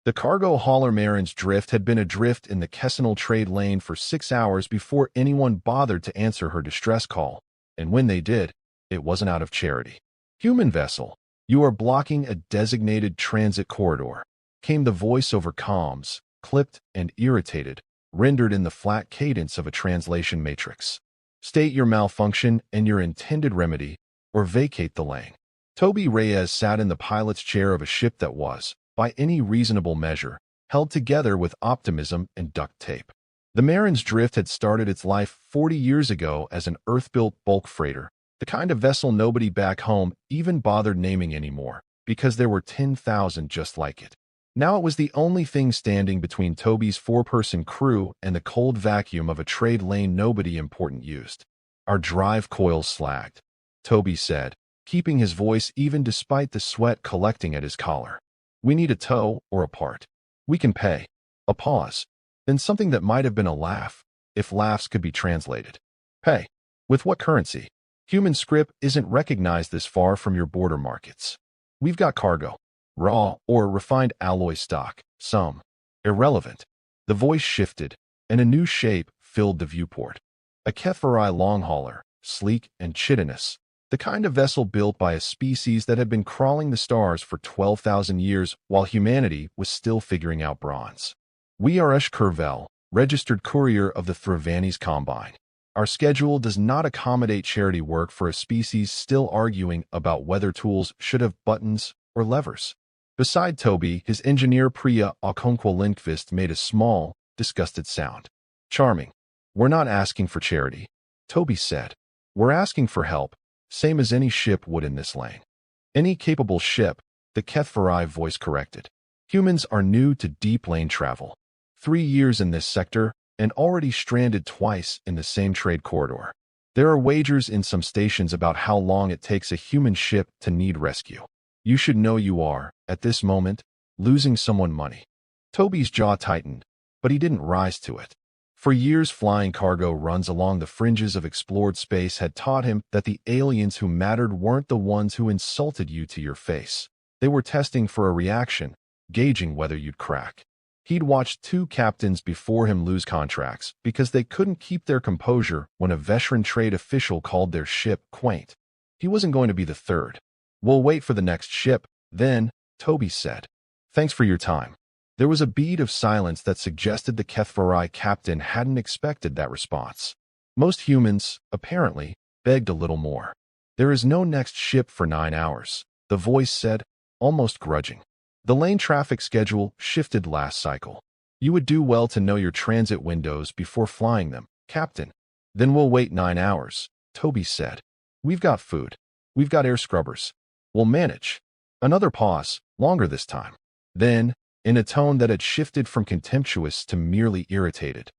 The cargo hauler Marin's drift had been adrift in the Kessenal trade lane for 6 hours before anyone bothered to answer her distress call, and when they did, it wasn't out of charity. "Human vessel, you are blocking a designated transit corridor," came the voice over comms, clipped and irritated, rendered in the flat cadence of a translation matrix. "State your malfunction and your intended remedy, or vacate the lane." Toby Reyes sat in the pilot's chair of a ship that was, by any reasonable measure, held together with optimism and duct tape. The Marin's drift had started its life 40 years ago as an Earth-built bulk freighter, the kind of vessel nobody back home even bothered naming anymore, because there were 10,000 just like it. Now it was the only thing standing between Toby's four-person crew and the cold vacuum of a trade lane nobody important used. "Our drive coil's slagged," Toby said, keeping his voice even despite the sweat collecting at his collar. "We need a tow or a part. We can pay." A pause. Then something that might have been a laugh, if laughs could be translated. "Pay? With what currency? Human script isn't recognized this far from your border markets. We've got cargo. Raw or refined alloy stock. Some. Irrelevant." The voice shifted, and a new shape filled the viewport. A HFY long hauler, sleek and chitinous, the kind of vessel built by a species that had been crawling the stars for 12,000 years while humanity was still figuring out bronze. "We are Esh Curvel, registered courier of the Thravanese Combine. Our schedule does not accommodate charity work for a species still arguing about whether tools should have buttons or levers." Beside Toby, his engineer Priya Okonkwo Lindqvist made a small, disgusted sound. "Charming. We're not asking for charity," Toby said. "We're asking for help, same as any ship would in this lane." "Any capable ship," the HFY voice corrected. "Humans are new to deep lane travel. 3 years in this sector, and already stranded twice in the same trade corridor. There are wagers in some stations about how long it takes a human ship to need rescue. You should know you are, at this moment, losing someone money." Toby's jaw tightened, but he didn't rise to it. For years, flying cargo runs along the fringes of explored space had taught him that the aliens who mattered weren't the ones who insulted you to your face. They were testing for a reaction, gauging whether you'd crack. He'd watched 2 captains before him lose contracts because they couldn't keep their composure when a veteran trade official called their ship quaint. He wasn't going to be the third. "We'll wait for the next ship, then," Toby said. "Thanks for your time." There was a bead of silence that suggested the HFY captain hadn't expected that response. Most humans, apparently, begged a little more. "There is no next ship for 9 hours," the voice said, almost grudging. "The lane traffic schedule shifted last cycle. You would do well to know your transit windows before flying them, Captain." "Then we'll wait 9 hours," Toby said. "We've got food. We've got air scrubbers. We'll manage." Another pause, longer this time. Then, in a tone that had shifted from contemptuous to merely irritated,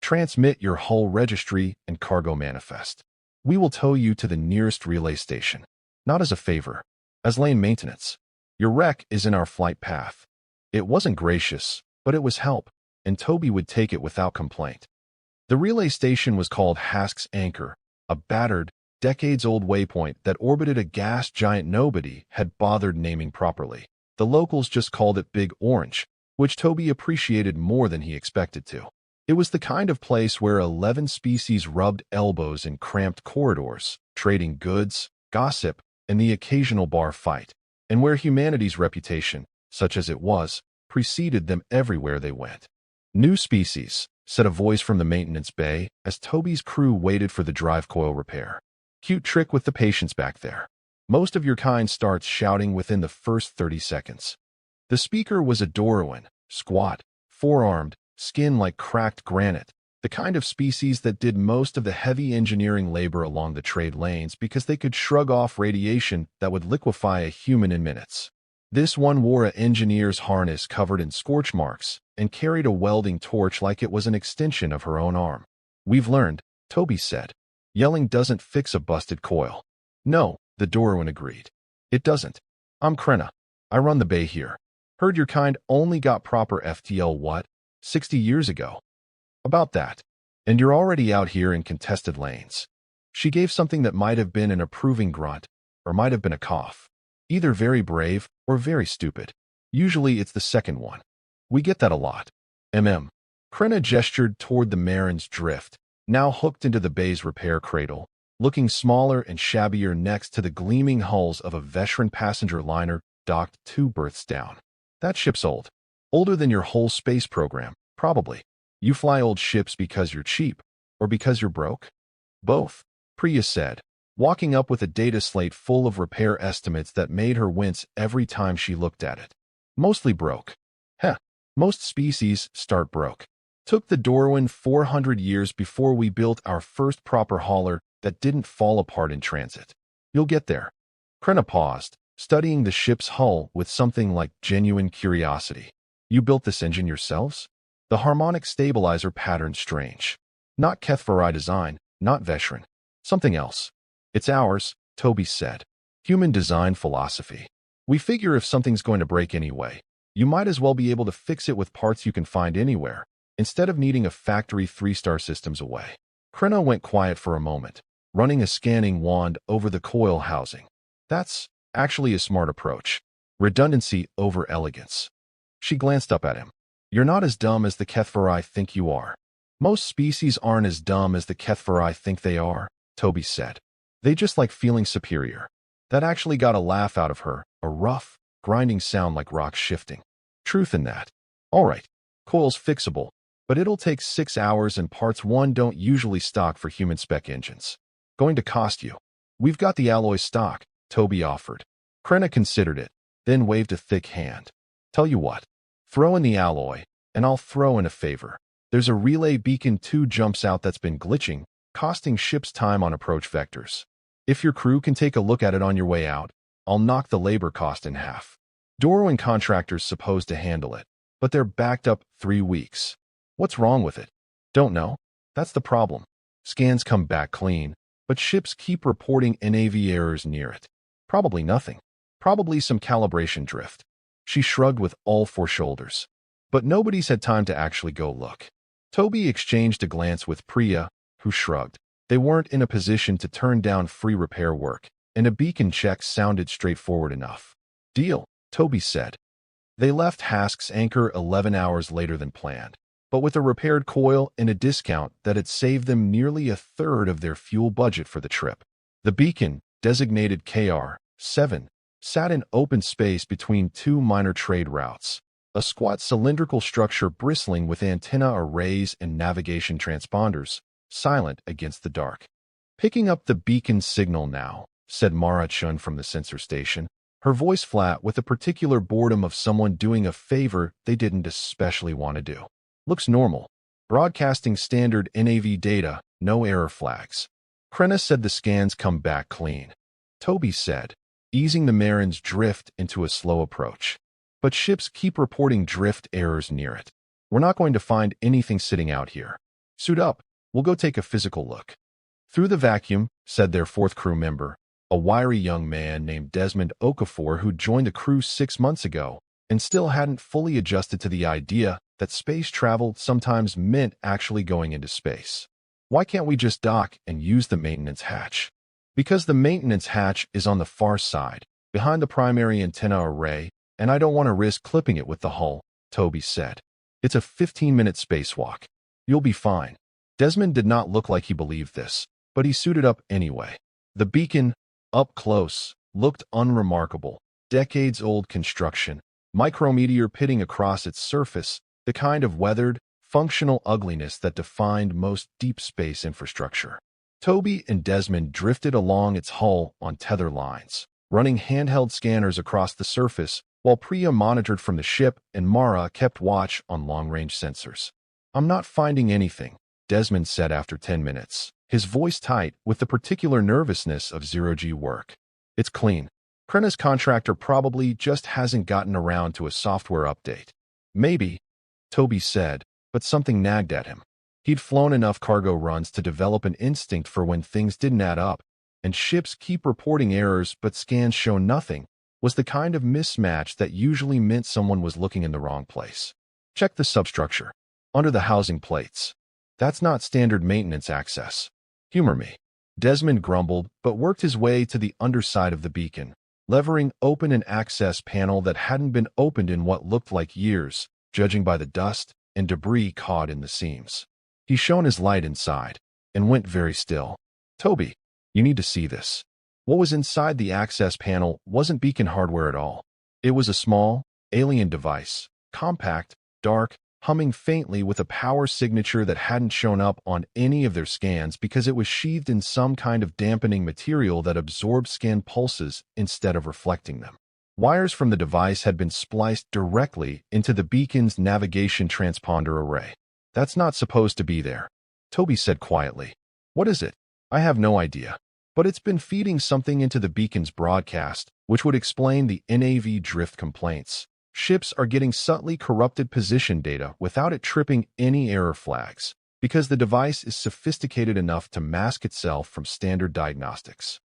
"Transmit your hull registry and cargo manifest. We will tow you to the nearest relay station. Not as a favor, as lane maintenance. Your wreck is in our flight path." It wasn't gracious, but it was help, and Toby would take it without complaint. The relay station was called Hask's Anchor, a battered, decades-old waypoint that orbited a gas giant nobody had bothered naming properly. The locals just called it Big Orange, which Toby appreciated more than he expected to. It was the kind of place where 11 species rubbed elbows in cramped corridors, trading goods, gossip, and the occasional bar fight, and where humanity's reputation, such as it was, preceded them everywhere they went. "New species," said a voice from the maintenance bay as Toby's crew waited for the drive coil repair. "Cute trick with the patience back there. Most of your kind starts shouting within the first 30 seconds. The speaker was a Doruan, squat, four-armed, skin like cracked granite, the kind of species that did most of the heavy engineering labor along the trade lanes because they could shrug off radiation that would liquefy a human in minutes. This one wore an engineer's harness covered in scorch marks and carried a welding torch like it was an extension of her own arm. "We've learned," Toby said. "Yelling doesn't fix a busted coil." "No," the Doruan agreed. "It doesn't. I'm Krenna. I run the bay here. Heard your kind only got proper FTL what? 60 years ago. About that. And you're already out here in contested lanes." She gave something that might have been an approving grunt, or might have been a cough. Either very brave or very stupid. Usually it's the second one. We get that a lot. Krenna gestured toward the Marin's drift, now hooked into the bay's repair cradle, looking smaller and shabbier next to the gleaming hulls of a veteran passenger liner docked 2 berths down. That ship's old. Older than your whole space program, probably. You fly old ships because you're cheap, or because you're broke? Both, Priya said, walking up with a data slate full of repair estimates that made her wince every time she looked at it. Mostly broke. Heh, most species start broke. Took the Darwin 400 years before we built our first proper hauler that didn't fall apart in transit. You'll get there. Krenna paused, studying the ship's hull with something like genuine curiosity. You built this engine yourselves? The harmonic stabilizer pattern's strange. Not HFY design, not veteran. Something else. It's ours, Toby said. Human design philosophy. We figure if something's going to break anyway, you might as well be able to fix it with parts you can find anywhere, instead of needing a factory 3-star systems away. Krenna went quiet for a moment, running a scanning wand over the coil housing. That's actually a smart approach. Redundancy over elegance. She glanced up at him. You're not as dumb as the HFY think you are. Most species aren't as dumb as the HFY think they are, Toby said. They just like feeling superior. That actually got a laugh out of her, a rough, grinding sound like rocks shifting. Truth in that. All right, coil's fixable, but it'll take 6 hours and parts 1 don't usually stock for human spec engines. Going to cost you. We've got the alloy stock, Toby offered. Krenna considered it, then waved a thick hand. Tell you what, throw in the alloy, and I'll throw in a favor. There's a relay beacon 2 jumps out that's been glitching, costing ships time on approach vectors. If your crew can take a look at it on your way out, I'll knock the labor cost in half. Darwin contractors supposed to handle it, but they're backed up 3 weeks. What's wrong with it? Don't know. That's the problem. Scans come back clean, but ships keep reporting NAV errors near it. Probably nothing. Probably some calibration drift. She shrugged with all 4 shoulders. But nobody's had time to actually go look. Toby exchanged a glance with Priya, who shrugged. They weren't in a position to turn down free repair work, and a beacon check sounded straightforward enough. Deal, Toby said. They left Hask's anchor 11 hours later than planned, but with a repaired coil and a discount that had saved them nearly a third of their fuel budget for the trip. The beacon, designated KR-7, sat in open space between 2 minor trade routes, a squat cylindrical structure bristling with antenna arrays and navigation transponders, silent against the dark. Picking up the beacon signal now, said Mara Chun from the sensor station, her voice flat with a particular boredom of someone doing a favor they didn't especially want to do. Looks normal. Broadcasting standard NAV data, no error flags. Krenna said the scans come back clean. Toby said, easing the Marin's drift into a slow approach. But ships keep reporting drift errors near it. We're not going to find anything sitting out here. Suit up. We'll go take a physical look. Through the vacuum, said their 4th crew member, a wiry young man named Desmond Okafor who joined the crew 6 months ago and still hadn't fully adjusted to the idea that space travel sometimes meant actually going into space. Why can't we just dock and use the maintenance hatch? Because the maintenance hatch is on the far side, behind the primary antenna array, and I don't want to risk clipping it with the hull, Toby said. It's a 15-minute spacewalk. You'll be fine. Desmond did not look like he believed this, but he suited up anyway. The beacon, up close, looked unremarkable. Decades-old construction, micrometeor pitting across its surface, the kind of weathered, functional ugliness that defined most deep space infrastructure. Toby and Desmond drifted along its hull on tether lines, running handheld scanners across the surface, while Priya monitored from the ship and Mara kept watch on long-range sensors. I'm not finding anything, Desmond said after 10 minutes, his voice tight with the particular nervousness of zero-G work. It's clean. Krenna's contractor probably just hasn't gotten around to a software update. Maybe, Toby said, but something nagged at him. He'd flown enough cargo runs to develop an instinct for when things didn't add up, and ships keep reporting errors but scans show nothing, was the kind of mismatch that usually meant someone was looking in the wrong place. Check the substructure. Under the housing plates. That's not standard maintenance access. Humor me. Desmond grumbled, but worked his way to the underside of the beacon, levering open an access panel that hadn't been opened in what looked like years, judging by the dust and debris caught in the seams. He shone his light inside and went very still. Toby, you need to see this. What was inside the access panel wasn't beacon hardware at all. It was a small, alien device, compact, dark, humming faintly with a power signature that hadn't shown up on any of their scans because it was sheathed in some kind of dampening material that absorbed scan pulses instead of reflecting them. Wires from the device had been spliced directly into the beacon's navigation transponder array. That's not supposed to be there, Toby said quietly. What is it? I have no idea. But it's been feeding something into the beacon's broadcast, which would explain the NAV drift complaints. Ships are getting subtly corrupted position data without it tripping any error flags, because the device is sophisticated enough to mask itself from standard diagnostics.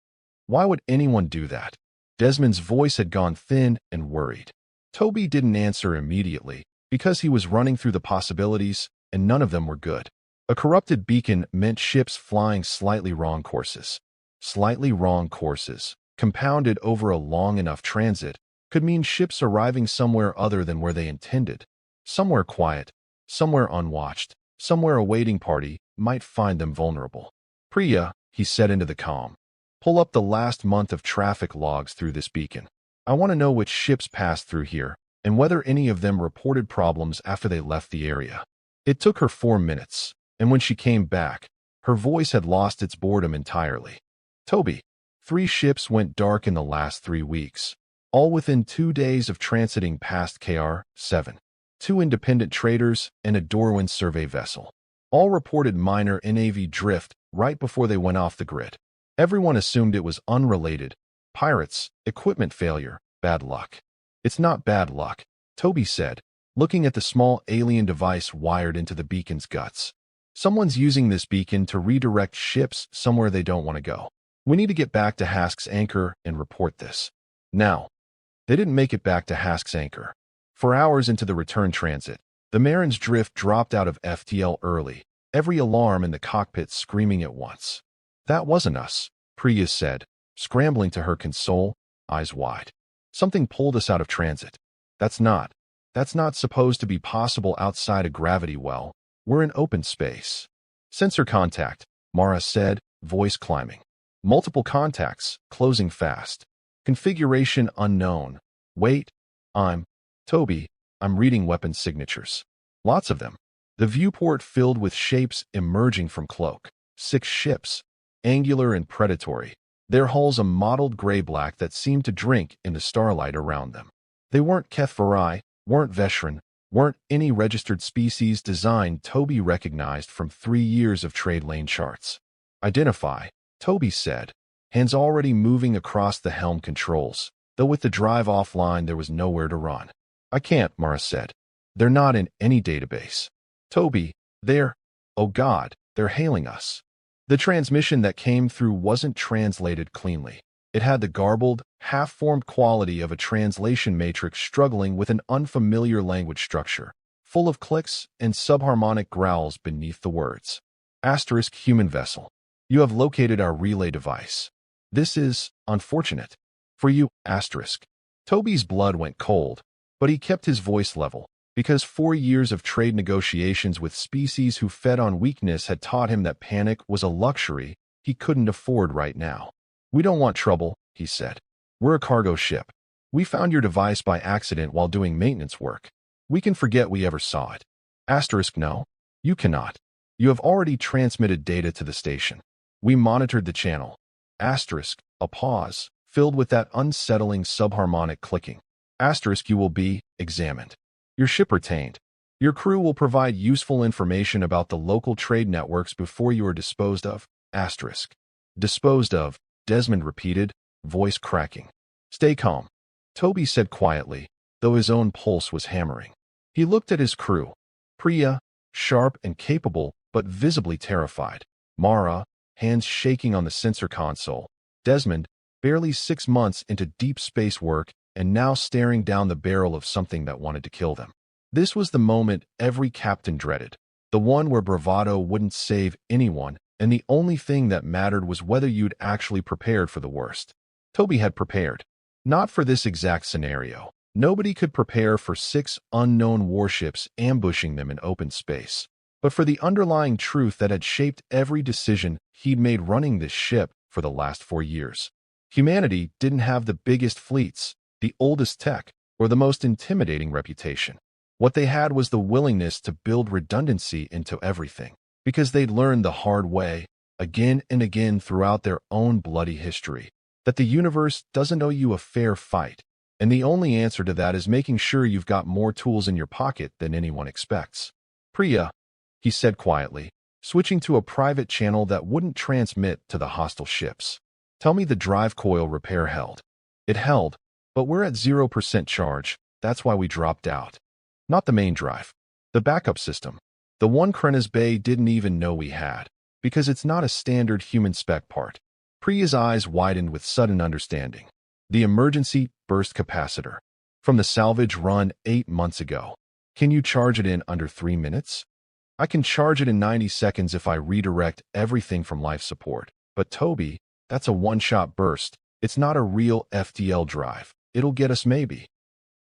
Why would anyone do that? Desmond's voice had gone thin and worried. Toby didn't answer immediately, because he was running through the possibilities, and none of them were good. A corrupted beacon meant ships flying slightly wrong courses. Slightly wrong courses, compounded over a long enough transit, could mean ships arriving somewhere other than where they intended. Somewhere quiet, somewhere unwatched, somewhere a waiting party might find them vulnerable. Priya, he said into the comm, pull up the last month of traffic logs through this beacon. I want to know which ships passed through here, and whether any of them reported problems after they left the area. It took her 4 minutes, and when she came back, her voice had lost its boredom entirely. Toby, 3 ships went dark in the last 3 weeks, all within 2 days of transiting past KR-7. 2 independent traders and a Dorwin survey vessel. All reported minor NAV drift right before they went off the grid. Everyone assumed it was unrelated. Pirates, equipment failure, bad luck. It's not bad luck, Toby said, looking at the small alien device wired into the beacon's guts. Someone's using this beacon to redirect ships somewhere they don't want to go. We need to get back to Hask's anchor and report this. Now. They didn't make it back to Hask's anchor. 4 hours into the return transit, the Marin's drift dropped out of FTL early, every alarm in the cockpit screaming at once. That wasn't us, Priya said, scrambling to her console, eyes wide. Something pulled us out of transit. That's not supposed to be possible outside a gravity well. We're in open space. Sensor contact, Mara said, voice climbing. Multiple contacts, closing fast. Configuration unknown. Wait, Toby, I'm reading weapon signatures. Lots of them. The viewport filled with shapes emerging from cloak. 6 ships, angular and predatory. Their hulls a mottled gray-black that seemed to drink in the starlight around them. They weren't Kethvarai, weren't Veshran, weren't any registered species design Toby recognized from 3 years of trade lane charts. Identify, Toby said, hands already moving across the helm controls, though with the drive offline there was nowhere to run. I can't, Mara said. They're not in any database. Toby, oh God, they're hailing us. The transmission that came through wasn't translated cleanly. It had the garbled, half-formed quality of a translation matrix struggling with an unfamiliar language structure, full of clicks and subharmonic growls beneath the words. Asterisk human vessel. You have located our relay device. This is unfortunate. For you, asterisk. Toby's blood went cold, but he kept his voice level, because 4 years of trade negotiations with species who fed on weakness had taught him that panic was a luxury he couldn't afford right now. We don't want trouble, he said. We're a cargo ship. We found your device by accident while doing maintenance work. We can forget we ever saw it. Asterisk no. You cannot. You have already transmitted data to the station. We monitored the channel. Asterisk, a pause, filled with that unsettling subharmonic clicking. Asterisk, you will be examined. Your ship retained. Your crew will provide useful information about the local trade networks before you are disposed of. Asterisk. Disposed of, Desmond repeated, voice cracking. Stay calm, Toby said quietly, though his own pulse was hammering. He looked at his crew. Priya, sharp and capable, but visibly terrified. Mara, hands shaking on the sensor console. Desmond, barely 6 months into deep space work and now staring down the barrel of something that wanted to kill them. This was the moment every captain dreaded, the one where bravado wouldn't save anyone, and the only thing that mattered was whether you'd actually prepared for the worst. Toby had prepared. Not for this exact scenario, Nobody could prepare for 6 unknown warships ambushing them in open space. But for the underlying truth that had shaped every decision he'd made running this ship for the last 4 years. Humanity didn't have the biggest fleets, the oldest tech, or the most intimidating reputation. What they had was the willingness to build redundancy into everything, because they'd learned the hard way, again and again throughout their own bloody history, that the universe doesn't owe you a fair fight, and the only answer to that is making sure you've got more tools in your pocket than anyone expects. Priya, he said quietly, switching to a private channel that wouldn't transmit to the hostile ships. Tell me the drive coil repair held. It held, but we're at 0% charge, that's why we dropped out. Not the main drive. The backup system. The one Krenna's Bay didn't even know we had, because it's not a standard human spec part. Priya's eyes widened with sudden understanding. The emergency burst capacitor. From the salvage run 8 months ago. Can you charge it in under 3 minutes? I can charge it in 90 seconds if I redirect everything from life support. But Toby, that's a one-shot burst. It's not a real FTL drive. It'll get us maybe.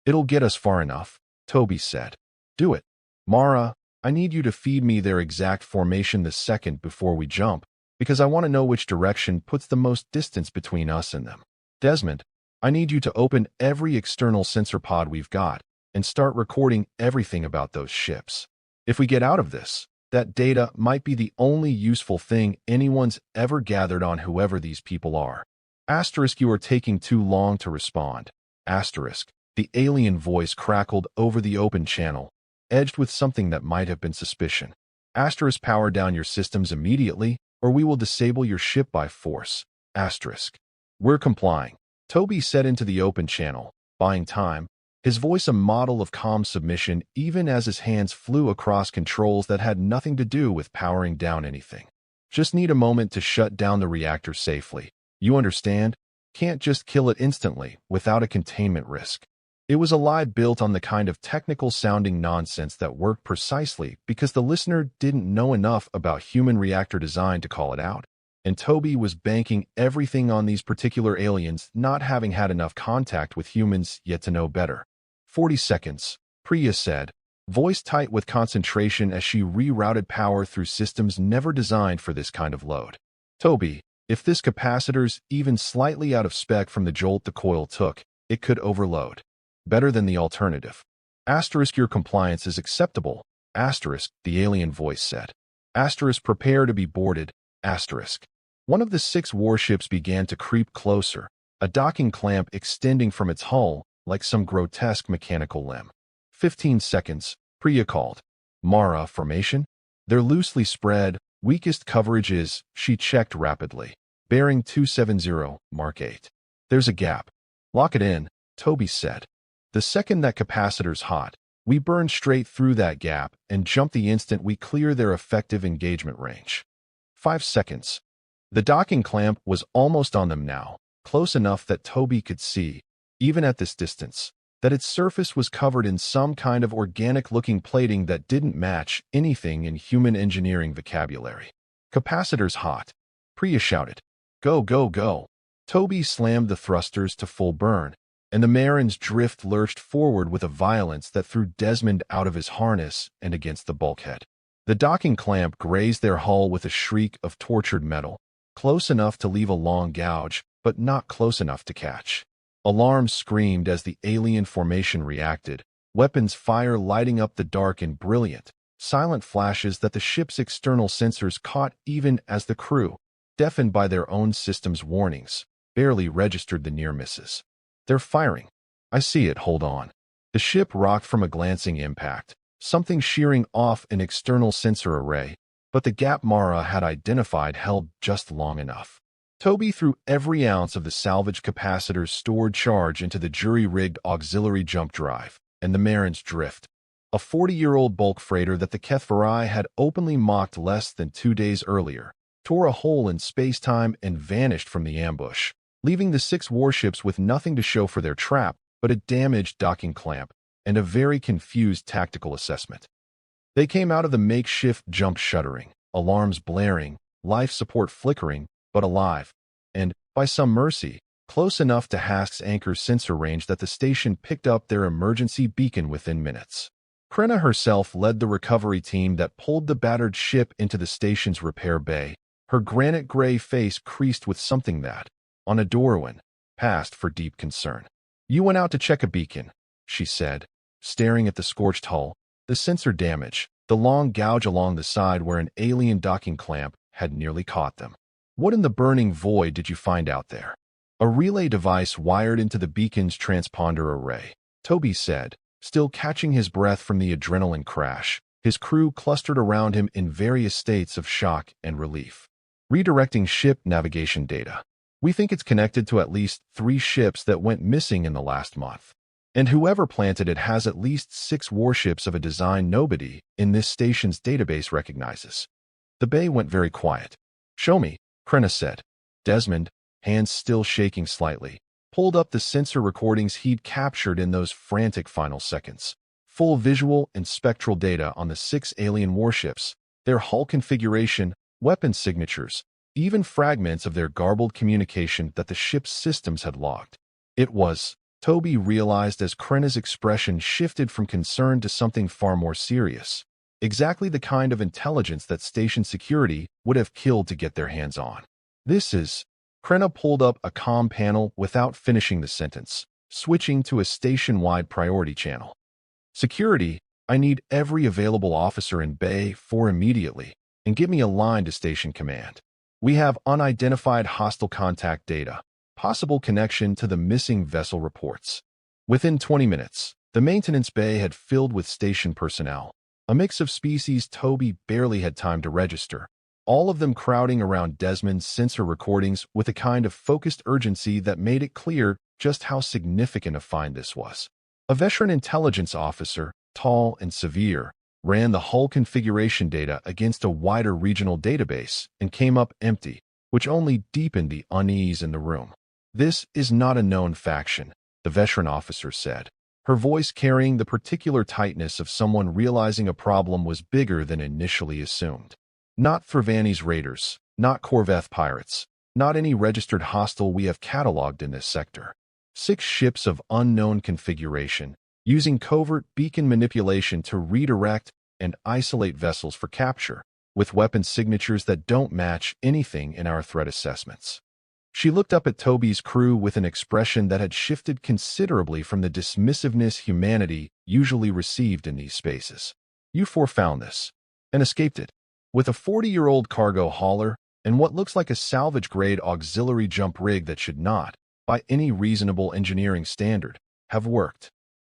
It'll get us far enough, Toby said. Do it. Mara, I need you to feed me their exact formation the second before we jump, because I want to know which direction puts the most distance between us and them. Desmond, I need you to open every external sensor pod we've got and start recording everything about those ships. If we get out of this, that data might be the only useful thing anyone's ever gathered on whoever these people are. Asterisk, you are taking too long to respond. Asterisk, the alien voice crackled over the open channel, edged with something that might have been suspicion. Asterisk, power down your systems immediately, or we will disable your ship by force. Asterisk. We're complying. Toby said into the open channel, buying time, his voice a model of calm submission even as his hands flew across controls that had nothing to do with powering down anything. Just need a moment to shut down the reactor safely. You understand? Can't just kill it instantly without a containment risk. It was a lie built on the kind of technical-sounding nonsense that worked precisely because the listener didn't know enough about human reactor design to call it out. And Toby was banking everything on these particular aliens not having had enough contact with humans yet to know better. 40 seconds, Priya said, voice tight with concentration as she rerouted power through systems never designed for this kind of load. Toby, if this capacitor's even slightly out of spec from the jolt the coil took, it could overload. Better than the alternative. Asterisk, your compliance is acceptable. Asterisk, the alien voice said. Asterisk, prepare to be boarded. Asterisk. One of the 6 warships began to creep closer, a docking clamp extending from its hull like some grotesque mechanical limb. 15 seconds, Priya called. Mara, formation? They're loosely spread, weakest coverage is, she checked rapidly. Bearing 270, Mark 8. There's a gap. Lock it in, Toby said. The second that capacitor's hot, we burn straight through that gap and jump the instant we clear their effective engagement range. 5 seconds. The docking clamp was almost on them now, close enough that Toby could see, even at this distance, that its surface was covered in some kind of organic-looking plating that didn't match anything in human engineering vocabulary. Capacitor's hot, Priya shouted. Go, go, go. Toby slammed the thrusters to full burn, and the Marin's drift lurched forward with a violence that threw Desmond out of his harness and against the bulkhead. The docking clamp grazed their hull with a shriek of tortured metal, close enough to leave a long gouge, but not close enough to catch. Alarms screamed as the alien formation reacted, weapons fire lighting up the dark in brilliant, silent flashes that the ship's external sensors caught even as the crew, deafened by their own system's warnings, barely registered the near misses. They're firing. I see it, hold on. The ship rocked from a glancing impact, something shearing off an external sensor array, but the gap Mara had identified held just long enough. Toby threw every ounce of the salvage capacitor's stored charge into the jury-rigged auxiliary jump drive, and the Marin's drift, a 40-year-old bulk freighter that the HFY had openly mocked less than 2 days earlier, tore a hole in space-time and vanished from the ambush, leaving the 6 warships with nothing to show for their trap but a damaged docking clamp and a very confused tactical assessment. They came out of the makeshift jump shuddering, alarms blaring, life support flickering, but alive, and, by some mercy, close enough to Hask's anchor's sensor range that the station picked up their emergency beacon within minutes. Krenna herself led the recovery team that pulled the battered ship into the station's repair bay, her granite gray face creased with something that, on a Darwin, passed for deep concern. "You went out to check a beacon," she said, staring at the scorched hull, the sensor damage, the long gouge along the side where an alien docking clamp had nearly caught them. "What in the burning void did you find out there?" "A relay device wired into the beacon's transponder array," Toby said, still catching his breath from the adrenaline crash. His crew clustered around him in various states of shock and relief. "Redirecting ship navigation data. We think it's connected to at least 3 ships that went missing in the last month. And whoever planted it has at least 6 warships of a design nobody in this station's database recognizes." The bay went very quiet. "Show me," Krenna said. Desmond, hands still shaking slightly, pulled up the sensor recordings he'd captured in those frantic final seconds. Full visual and spectral data on the 6 alien warships, their hull configuration, weapon signatures, even fragments of their garbled communication that the ship's systems had logged. It was, Toby realized as Krenna's expression shifted from concern to something far more serious. Exactly the kind of intelligence that station security would have killed to get their hands on. "This is..." Krenna pulled up a comm panel without finishing the sentence, switching to a station-wide priority channel. "Security, I need every available officer in Bay 4 immediately, and give me a line to station command. We have unidentified hostile contact data, possible connection to the missing vessel reports." Within 20 minutes, the maintenance bay had filled with station personnel, a mix of species Toby barely had time to register, all of them crowding around Desmond's sensor recordings with a kind of focused urgency that made it clear just how significant a find this was. A veteran intelligence officer, tall and severe, ran the hull configuration data against a wider regional database and came up empty, which only deepened the unease in the room. "This is not a known faction," the veteran officer said, her voice carrying the particular tightness of someone realizing a problem was bigger than initially assumed. "Not Threvani's raiders, not Corvette pirates, not any registered hostile we have cataloged in this sector. 6 ships of unknown configuration, using covert beacon manipulation to redirect and isolate vessels for capture, with weapon signatures that don't match anything in our threat assessments." She looked up at Toby's crew with an expression that had shifted considerably from the dismissiveness humanity usually received in these spaces. "You 4 found this, and escaped it, with a 40-year-old cargo hauler and what looks like a salvage-grade auxiliary jump rig that should not, by any reasonable engineering standard, have worked.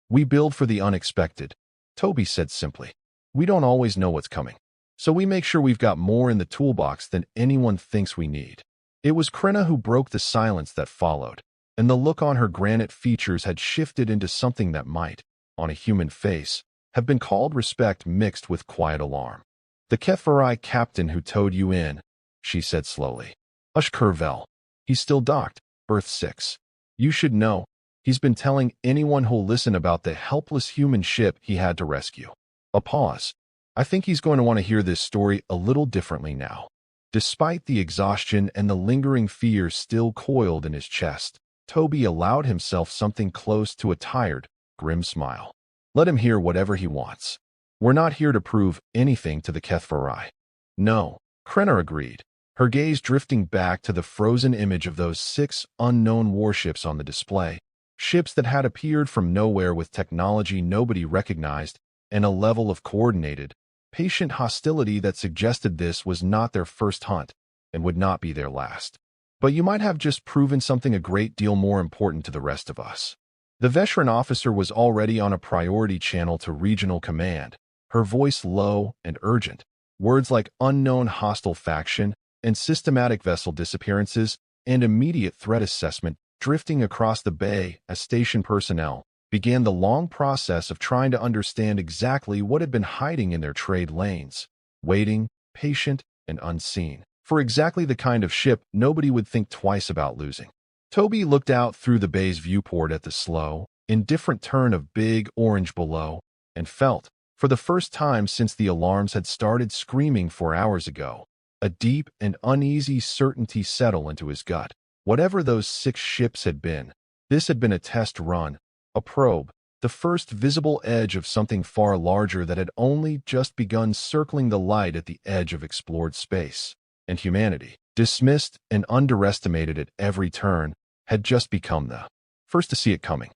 We build for the unexpected," Toby said simply. "We don't always know what's coming, so we make sure we've got more in the toolbox than anyone thinks we need." It was Krenna who broke the silence that followed, and the look on her granite features had shifted into something that might, on a human face, have been called respect mixed with quiet alarm. "The HFY captain who towed you in," she said slowly. "Ushkurvel. He's still docked, berth 6. You should know. He's been telling anyone who'll listen about the helpless human ship he had to rescue." A pause. "I think he's going to want to hear this story a little differently now." Despite the exhaustion and the lingering fear still coiled in his chest, Toby allowed himself something close to a tired, grim smile. "Let him hear whatever he wants. We're not here to prove anything to the HFY." "No," Krenna agreed, her gaze drifting back to the frozen image of those 6 unknown warships on the display. Ships that had appeared from nowhere with technology nobody recognized and a level of coordinated, patient hostility that suggested this was not their first hunt and would not be their last. "But you might have just proven something a great deal more important to the rest of us." The veteran officer was already on a priority channel to regional command, her voice low and urgent. Words like unknown hostile faction and systematic vessel disappearances and immediate threat assessment drifting across the bay as station personnel began the long process of trying to understand exactly what had been hiding in their trade lanes, waiting, patient, and unseen, for exactly the kind of ship nobody would think twice about losing. Toby looked out through the bay's viewport at the slow, indifferent turn of big orange below, and felt, for the first time since the alarms had started screaming 4 hours ago, a deep and uneasy certainty settle into his gut. Whatever those 6 ships had been, this had been a test run, a probe, the first visible edge of something far larger that had only just begun circling the light at the edge of explored space. And humanity, dismissed and underestimated at every turn, had just become the first to see it coming.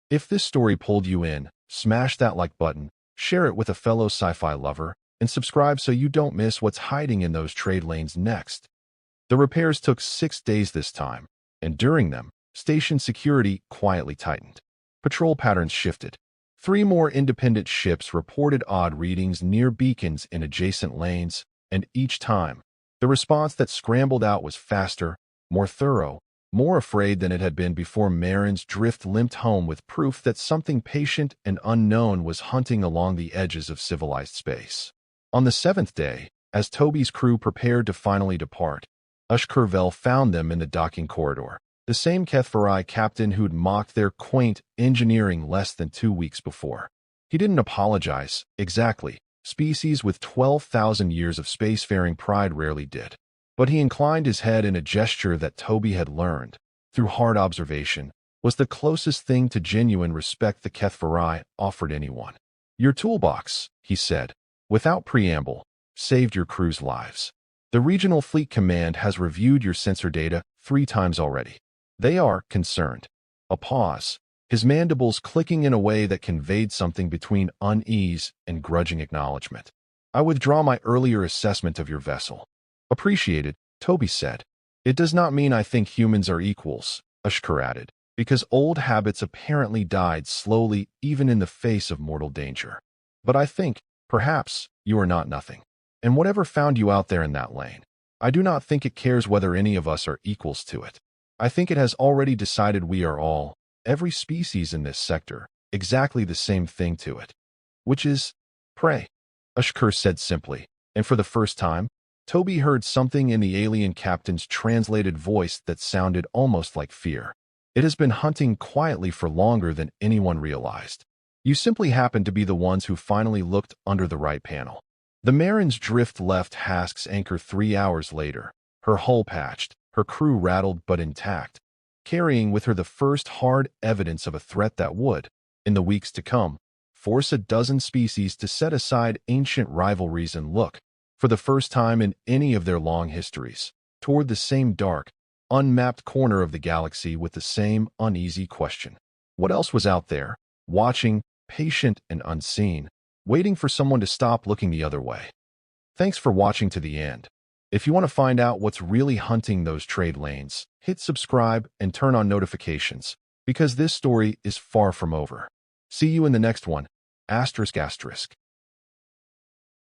If this story pulled you in, smash that like button, share it with a fellow sci-fi lover, and subscribe so you don't miss what's hiding in those trade lanes next. The repairs took 6 days this time, and during them, station security quietly tightened. Patrol patterns shifted. 3 more independent ships reported odd readings near beacons in adjacent lanes, and each time, the response that scrambled out was faster, more thorough, more afraid than it had been before Marin's drift limped home with proof that something patient and unknown was hunting along the edges of civilized space. On the 7th day, as Toby's crew prepared to finally depart, HFY found them in the docking corridor, the same HFY captain who'd mocked their quaint engineering less than 2 weeks before. He didn't apologize, exactly. Species with 12,000 years of spacefaring pride rarely did. But he inclined his head in a gesture that Toby had learned, through hard observation, was the closest thing to genuine respect the HFY offered anyone. "Your toolbox," he said, without preamble, "saved your crew's lives. The Regional Fleet Command has reviewed your sensor data 3 times already. They are concerned." A pause, his mandibles clicking in a way that conveyed something between unease and grudging acknowledgement. "I withdraw my earlier assessment of your vessel." "Appreciated," Toby said. "It does not mean I think humans are equals," HFY added, "because old habits apparently died slowly even in the face of mortal danger. But I think, perhaps, you are not nothing. And whatever found you out there in that lane, I do not think it cares whether any of us are equals to it. I think it has already decided we are all, every species in this sector, exactly the same thing to it. Which is, prey," HFY said simply, and for the first time, Toby heard something in the alien captain's translated voice that sounded almost like fear. "It has been hunting quietly for longer than anyone realized. You simply happened to be the ones who finally looked under the right panel." The Marin's drift left Hask's anchor 3 hours later, her hull patched, her crew rattled but intact, carrying with her the first hard evidence of a threat that would, in the weeks to come, force a dozen species to set aside ancient rivalries and look, for the first time in any of their long histories, toward the same dark, unmapped corner of the galaxy with the same uneasy question. What else was out there, watching, patient and unseen, waiting for someone to stop looking the other way? Thanks for watching to the end. If you want to find out what's really hunting those trade lanes, hit subscribe and turn on notifications, because this story is far from over. See you in the next one. ***.